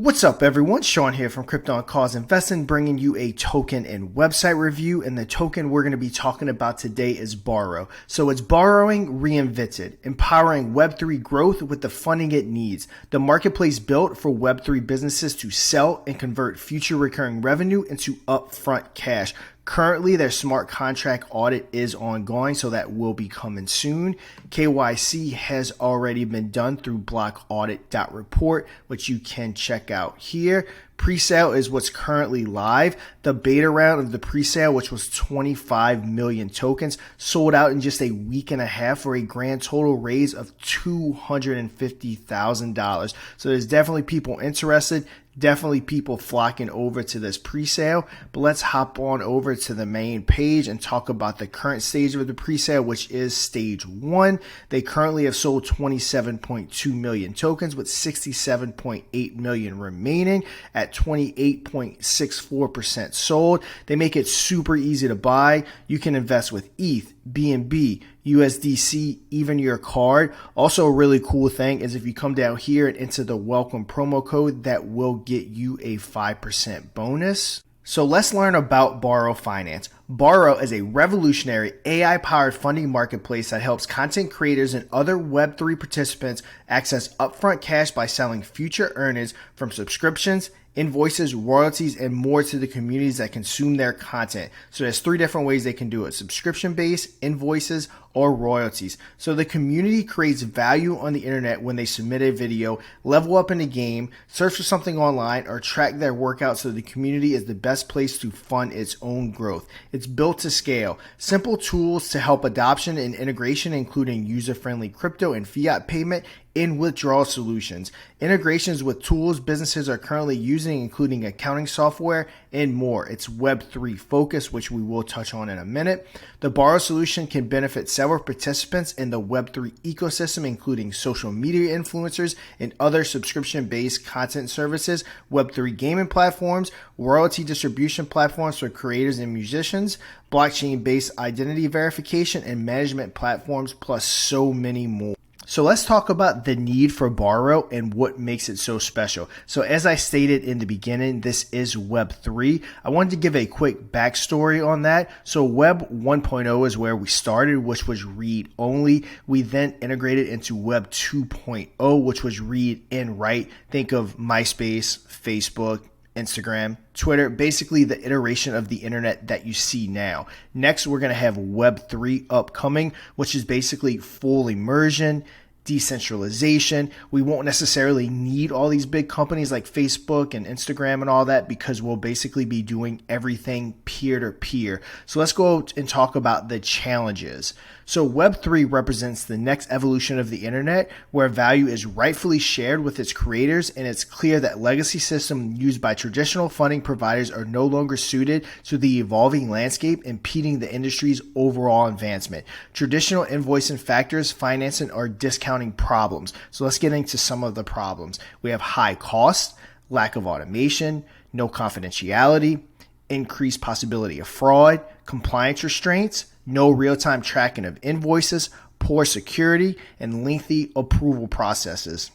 What's up, everyone? Sean here from Crypto and Cause Investing, bringing you a token and website review. And the token we're going to be talking about today is Borroe. So it's borrowing reinvented, empowering Web3 growth with the funding it needs. The marketplace built for Web3 businesses to sell and convert future recurring revenue into upfront cash. Currently, their smart contract audit is ongoing, so that will be coming soon. KYC has already been done through blockaudit.report, which you can check out here. Presale is what's currently live. The beta round of the presale, which was 25 million tokens, sold out in just a week and a half for a grand total raise of $250,000. So there's definitely people interested. Definitely people flocking over to this presale, but let's hop on over to the main page and talk about the current stage of the presale, which is stage 1. They currently have sold 27.2 million tokens with 67.8 million remaining at 28.64% sold. They make it super easy to buy. You can invest with ETH, BNB, USDC, even your card. Also, a really cool thing is if you come down here and enter the welcome promo code, that will get you a 5% bonus. So let's learn about Borroe Finance. Borroe is a revolutionary AI-powered funding marketplace that helps content creators and other Web3 participants access upfront cash by selling future earnings from subscriptions, invoices, royalties, and more to the communities that consume their content. So there's 3 different ways they can do it: subscription-based, invoices, or royalties. So the community creates value on the internet when they submit a video, level up in the game, search for something online, or track their workouts, so the community is the best place to fund its own growth. It's built to scale. Simple tools to help adoption and integration, including user-friendly crypto and fiat payment and withdrawal solutions. Integrations with tools businesses are currently using, including accounting software and more. It's Web3 focused, which we will touch on in a minute. The Borroe solution can benefit several participants in the Web3 ecosystem, including social media influencers and other subscription-based content services, Web3 gaming platforms, royalty distribution platforms for creators and musicians, blockchain-based identity verification and management platforms, plus so many more. So let's talk about the need for Borroe and what makes it so special. So as I stated in the beginning, this is Web3. I wanted to give a quick backstory on that. So Web 1.0 is where we started, which was read only. We then integrated into Web 2.0, which was read and write. Think of MySpace, Facebook, Instagram, Twitter, basically the iteration of the internet that you see now. Next, we're going to have Web3 upcoming, which is basically full immersion, decentralization. We won't necessarily need all these big companies like Facebook and Instagram and all that, because we'll basically be doing everything peer-to-peer. So let's go and talk about the challenges. So Web3 represents the next evolution of the internet, where value is rightfully shared with its creators, and it's clear that legacy systems used by traditional funding providers are no longer suited to the evolving landscape, impeding the industry's overall advancement. Traditional invoicing factors, financing, or discounting problems. So let's get into some of the problems. We have high cost, lack of automation, no confidentiality, increased possibility of fraud, compliance restraints, no real-time tracking of invoices, poor security, and lengthy approval processes.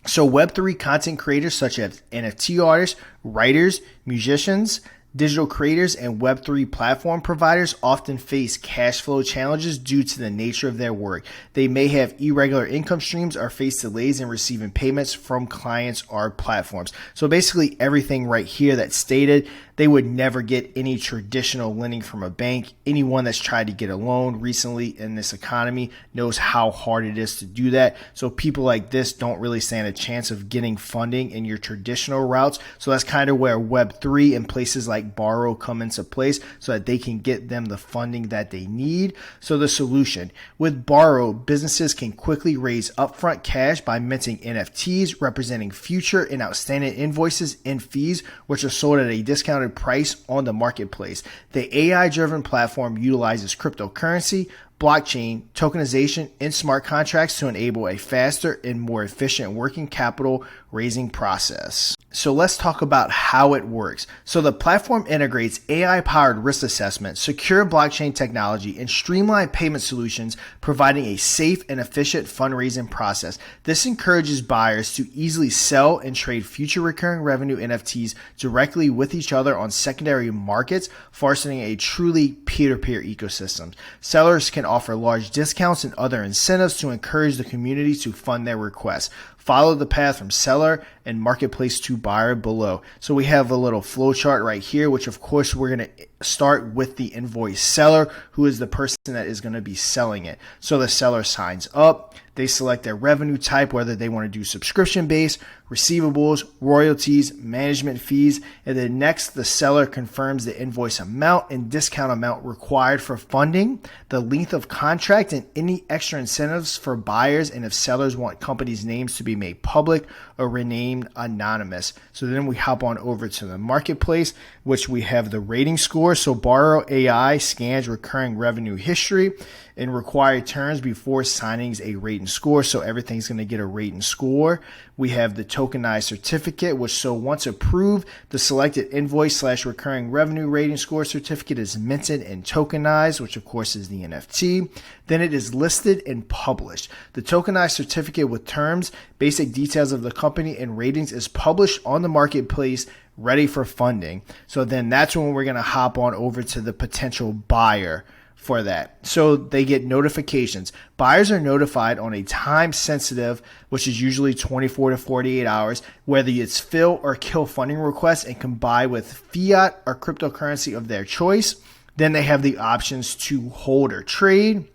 So Web3 content creators such as NFT artists, writers, musicians, digital creators, and Web3 platform providers often face cash flow challenges due to the nature of their work. They may have irregular income streams or face delays in receiving payments from clients or platforms. So basically everything right here that's stated, they would never get any traditional lending from a bank. Anyone that's tried to get a loan recently in this economy knows how hard it is to do that. So people like this don't really stand a chance of getting funding in your traditional routes. So that's kind of where Web3 and places like Borroe come into place, so that they can get them the funding that they need. So the solution: with Borroe, businesses can quickly raise upfront cash by minting NFTs representing future and outstanding invoices and fees, which are sold at a discounted price on the marketplace. The AI-driven platform utilizes cryptocurrency, blockchain, tokenization, and smart contracts to enable a faster and more efficient working capital raising process. So let's talk about how it works. So the platform integrates AI-powered risk assessment, secure blockchain technology, and streamlined payment solutions, providing a safe and efficient fundraising process. This encourages buyers to easily sell and trade future recurring revenue NFTs directly with each other on secondary markets, fostering a truly peer-to-peer ecosystem. Sellers can offer large discounts and other incentives to encourage the community to fund their requests. Follow the path from seller and marketplace to buyer below. So we have a little flow chart right here, which of course we're going to start with the invoice seller, who is the person that is going to be selling it. So the seller signs up. They select their revenue type, whether they want to do subscription-based, receivables, royalties, management fees, and then next the seller confirms the invoice amount and discount amount required for funding, the length of contract, and any extra incentives for buyers, and if sellers want companies' names to be made public or renamed anonymous. So then we hop on over to the marketplace, which we have the rating score. So Borroe AI scans recurring revenue history and required terms before signing a rating score. So everything's going to get a rating score. We have the tokenized certificate, which so once approved, the selected invoice / recurring revenue rating score certificate is minted and tokenized, which of course is the NFT. Then it is listed and published. The tokenized certificate with terms, basic details of the company, and ratings is published on the marketplace, ready for funding. So then that's when we're going to hop on over to the potential buyer for that. So they get notifications. Buyers are notified on a time sensitive, which is usually 24 to 48 hours, whether it's fill or kill funding requests, and can buy with fiat or cryptocurrency of their choice. Then they have the options to hold or trade.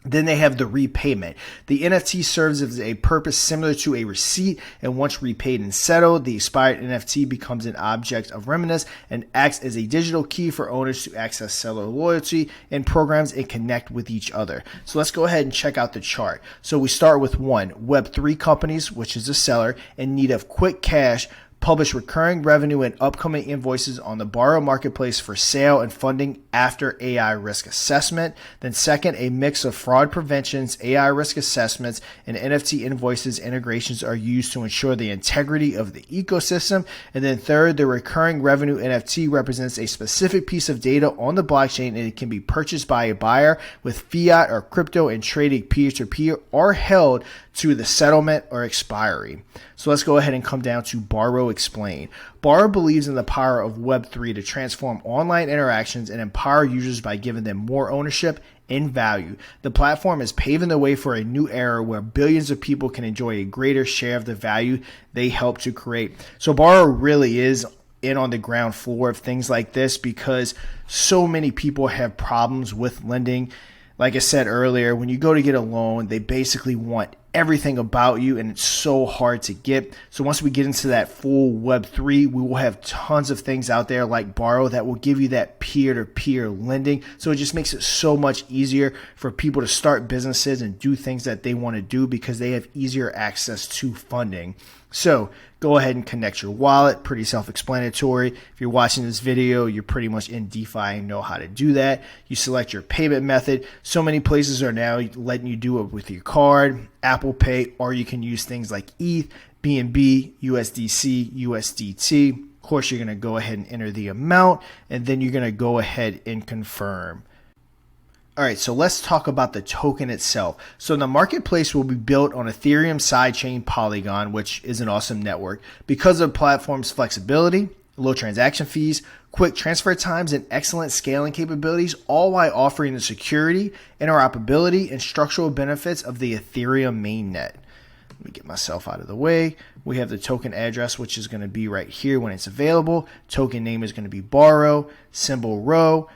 Then they have the repayment. The NFT serves as a purpose similar to a receipt, and once repaid and settled, the expired NFT becomes an object of reminiscence and acts as a digital key for owners to access seller loyalty and programs and connect with each other. So let's go ahead and check out the chart. So we start with one, Web3 companies, which is a seller in need of quick cash, publish recurring revenue and upcoming invoices on the Borroe marketplace for sale and funding after AI risk assessment. Then second, a mix of fraud preventions, AI risk assessments, and NFT invoices integrations are used to ensure the integrity of the ecosystem. And then third, the recurring revenue NFT represents a specific piece of data on the blockchain, and it can be purchased by a buyer with fiat or crypto and traded peer-to-peer or held to the settlement or expiry. So let's go ahead and come down to Borroe Explain. Borroe believes in the power of Web3 to transform online interactions and empower users by giving them more ownership and value. The platform is paving the way for a new era where billions of people can enjoy a greater share of the value they help to create. So Borroe really is in on the ground floor of things like this because so many people have problems with lending. Like I said earlier, when you go to get a loan, they basically want everything about you, and it's so hard to get. So once we get into that full Web3, we will have tons of things out there like Borroe that will give you that peer-to-peer lending. So it just makes it so much easier for people to start businesses and do things that they want to do because they have easier access to funding. So go ahead and connect your wallet. Pretty self-explanatory. If you're watching this video, you're pretty much in DeFi and know how to do that. You select your payment method. So many places are now letting you do it with your card, Apple Pay, or you can use things like ETH, BNB, USDC, USDT. Of course, you're going to go ahead and enter the amount, and then you're going to go ahead and confirm. All right, so let's talk about the token itself. So the marketplace will be built on Ethereum sidechain Polygon, which is an awesome network. Because of the platform's flexibility, low transaction fees, quick transfer times, and excellent scaling capabilities, all while offering the security, interoperability, and structural benefits of the Ethereum mainnet. Let me get myself out of the way. We have the token address, which is going to be right here when it's available. Token name is going to be Borroe, symbol Rho,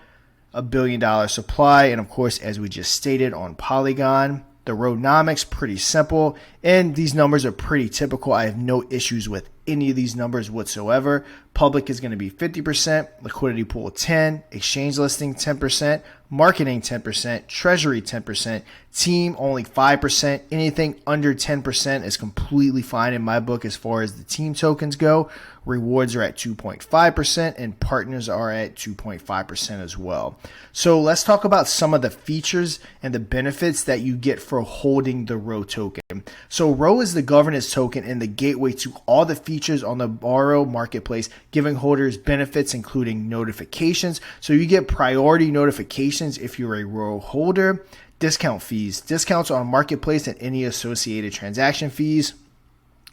$1 billion supply, and of course, as we just stated on Polygon, the Tokenomics, pretty simple, and these numbers are pretty typical. I have no issues with any of these numbers whatsoever. Public is going to be 50%, liquidity pool 10%, exchange listing 10%, marketing 10%, treasury 10%, team only 5%. Anything under 10% is completely fine in my book as far as the team tokens go. Rewards are at 2.5% and partners are at 2.5% as well. So let's talk about some of the features and the benefits that you get for holding the Borroe token. token. So Ro is the governance token and the gateway to all the features on the Borroe marketplace, giving holders benefits including notifications. So you get priority notifications if you're a Ro holder, discount fees, discounts on marketplace and any associated transaction fees.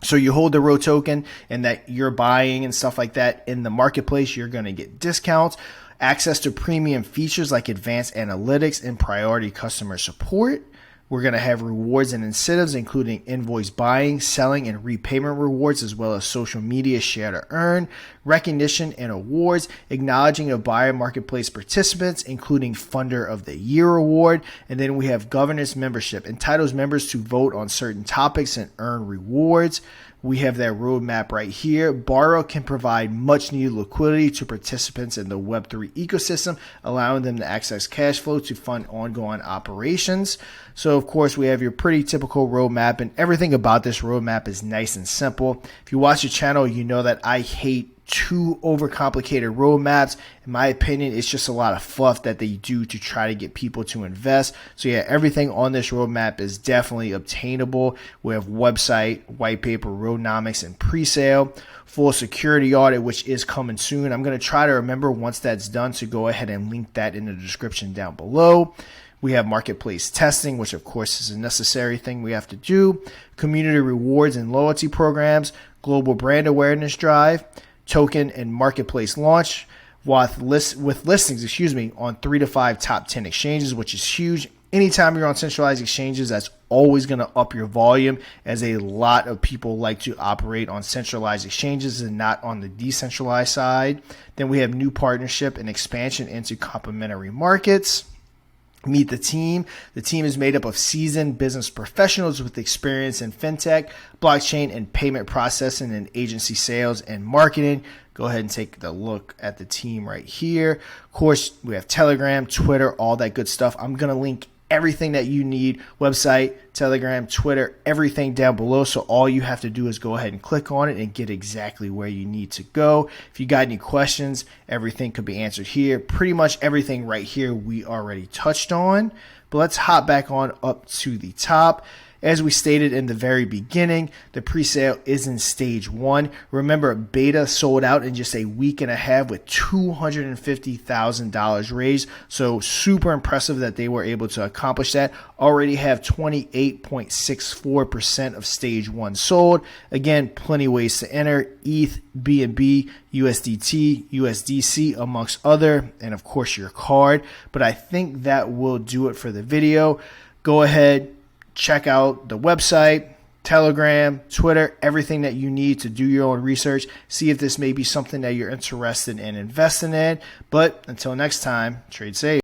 So you hold the Ro token and that you're buying and stuff like that in the marketplace, you're going to get discounts, access to premium features like advanced analytics and priority customer support. We're going to have rewards and incentives, including invoice buying, selling, and repayment rewards, as well as social media share to earn, recognition and awards, acknowledging of buyer marketplace participants, including Funder of the Year award. And then we have governance membership, entitles members to vote on certain topics and earn rewards. We have that roadmap right here. Borroe can provide much needed liquidity to participants in the Web3 ecosystem, allowing them to access cash flow to fund ongoing operations. So of course we have your pretty typical roadmap, and everything about this roadmap is nice and simple. If you watch the channel, you know that I hate too overcomplicated roadmaps. In my opinion, it's just a lot of fluff that they do to try to get people to invest. So yeah, everything on this roadmap is definitely obtainable. We have website, white paper, Tokenomics, and presale, full security audit, which is coming soon. I'm going to try to remember once that's done to go ahead and link that in the description down below. We have marketplace testing, which of course is a necessary thing we have to do. Community rewards and loyalty programs, global brand awareness drive, token and marketplace launch with listings, on 3 to 5 top 10 exchanges, which is huge. Anytime you're on centralized exchanges, that's always going to up your volume, as a lot of people like to operate on centralized exchanges and not on the decentralized side. Then we have new partnership and expansion into complementary markets. Meet the team. The team is made up of seasoned business professionals with experience in fintech, blockchain, and payment processing, and agency sales and marketing. Go ahead and take a look at the team right here. Of course, we have Telegram, Twitter, all that good stuff. I'm going to link everything that you need, website, Telegram, Twitter, everything down below. So all you have to do is go ahead and click on it and get exactly where you need to go. If you got any questions, everything could be answered here. Pretty much everything right here we already touched on. But let's hop back on up to the top. As we stated in the very beginning, the presale is in stage 1. Remember, beta sold out in just a week and a half with $250,000 raised. So super impressive that they were able to accomplish that. Already have 28.64% of stage 1 sold. Again, plenty ways to enter: ETH, BNB, USDT, USDC, amongst other, and of course your card. But I think that will do it for the video. Go ahead, check out the website, Telegram, Twitter, everything that you need to do your own research. See if this may be something that you're interested in investing in. But until next time, trade safe.